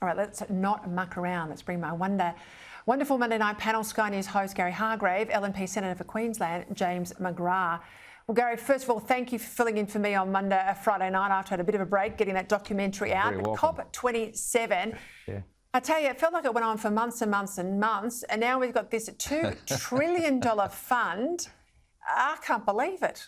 All right, let's not muck around. Let's bring my wonderful Monday night panel, Sky News host Gary Hardgrave, LNP Senator for Queensland, James McGrath. Well, Gary, first of all, thank you for filling in for me on Friday night after I had a bit of a break, getting that documentary out. COP27. Yeah. I tell you, it felt like it went on for months and months and months, and now we've got this $2 trillion fund. I can't believe it.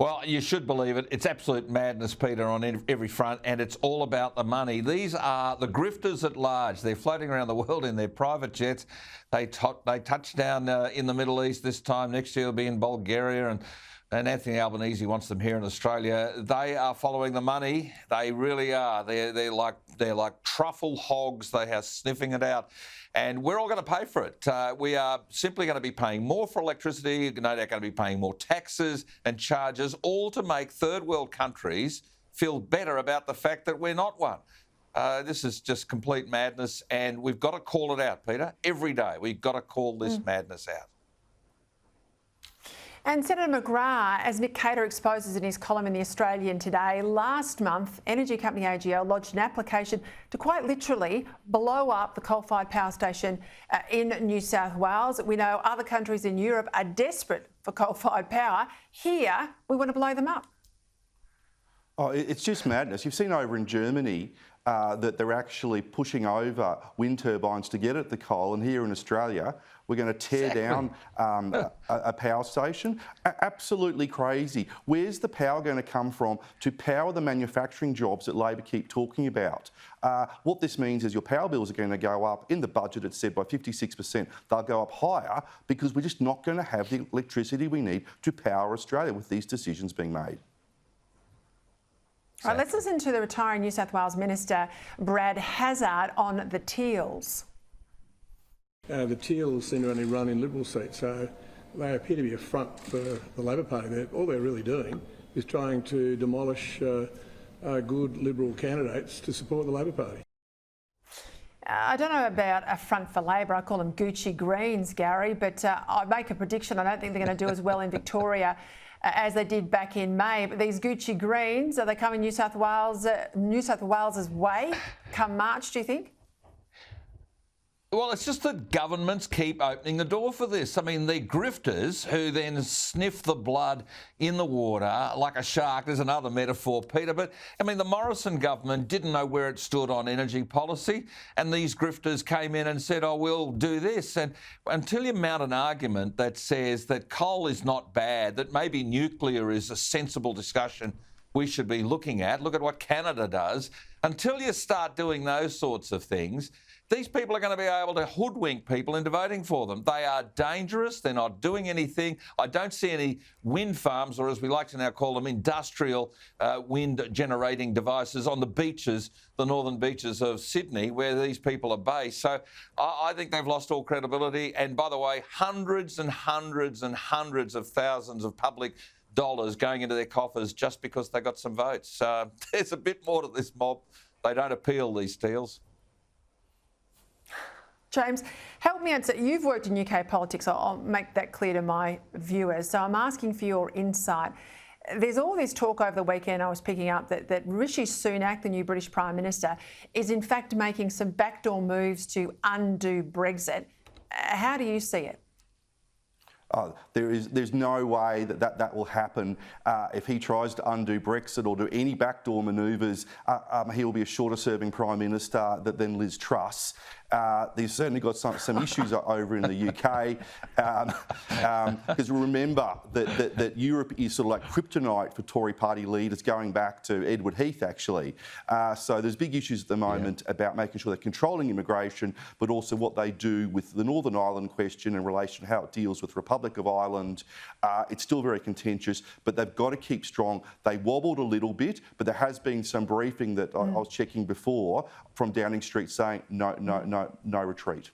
Well, you should believe it. It's absolute madness, Peter, on every front, and it's all about the money. These are the grifters at large. They're floating around the world in their private jets. They touch down in the Middle East this time. Next year they'll be in Bulgaria, and Anthony Albanese wants them here in Australia. They are following the money. They really are. They're like truffle hogs. They are sniffing it out. And we're all going to pay for it. We are simply going to be paying more for electricity, no doubt going to be paying more taxes and charges, all to make third world countries feel better about the fact that we're not one. This is just complete madness, and we've got to call it out, Peter. Every day we've got to call this madness out. And Senator McGrath, as Nick Cater exposes in his column in The Australian today, last month, energy company AGL lodged an application to quite literally blow up the coal-fired power station in New South Wales. We know other countries in Europe are desperate for coal-fired power. Here, we want to blow them up. Oh, it's just madness. You've seen over in Germany that they're actually pushing over wind turbines to get at the coal, and here in Australia we're going to tear down a power station. Absolutely crazy. Where's the power going to come from to power the manufacturing jobs that Labor keep talking about? What this means is your power bills are going to go up. In the budget it's said by 56%. They'll go up higher because we're just not going to have the electricity we need to power Australia with these decisions being made. All right, let's listen to the retiring New South Wales Minister, Brad Hazzard, on the Teals. The Teals seem to only run in Liberal seats, so they appear to be a front for the Labor Party. All they're really doing is trying to demolish good Liberal candidates to support the Labor Party. I don't know about a front for Labor. I call them Gucci Greens, Gary, but I make a prediction. I don't think they're going to do as well in Victoria as they did back in May. But these Gucci Greens, are they coming New South Wales's way come March, do you think? Well, it's just that governments keep opening the door for this. I mean, they're grifters who then sniff the blood in the water like a shark. There's another metaphor, Peter. But, I mean, the Morrison government didn't know where it stood on energy policy, and these grifters came in and said, oh, we'll do this. And until you mount an argument that says that coal is not bad, that maybe nuclear is a sensible discussion we should be looking at, look at what Canada does, until you start doing those sorts of things, these people are going to be able to hoodwink people into voting for them. They are dangerous. They're not doing anything. I don't see any wind farms, or as we like to now call them, industrial wind generating devices on the beaches, the northern beaches of Sydney, where these people are based. So I think they've lost all credibility. And by the way, hundreds and hundreds and hundreds of thousands of public dollars going into their coffers just because they got some votes. There's a bit more to this mob. They don't appeal, these deals. James, help me answer. You've worked in UK politics. I'll make that clear to my viewers. So I'm asking for your insight. There's all this talk over the weekend, I was picking up, that Rishi Sunak, the new British Prime Minister, is in fact making some backdoor moves to undo Brexit. How do you see it? There's no way that will happen. If he tries to undo Brexit or do any backdoor manoeuvres, he will be a shorter-serving Prime Minister than Liz Truss. They've certainly got some issues over in the UK, because remember that Europe is sort of like kryptonite for Tory party leaders going back to Edward Heath, actually. So there's big issues at the moment about making sure they're controlling immigration, but also what they do with the Northern Ireland question in relation to how it deals with the Republic of Ireland. It's still very contentious, but they've got to keep strong. They wobbled a little bit, but there has been some briefing that I was checking before from Downing Street saying no retreat.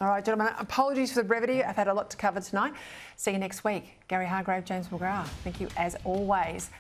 All right, gentlemen, apologies for the brevity. I've had a lot to cover tonight. See you next week. Gary Hardgrave, James McGrath, thank you as always.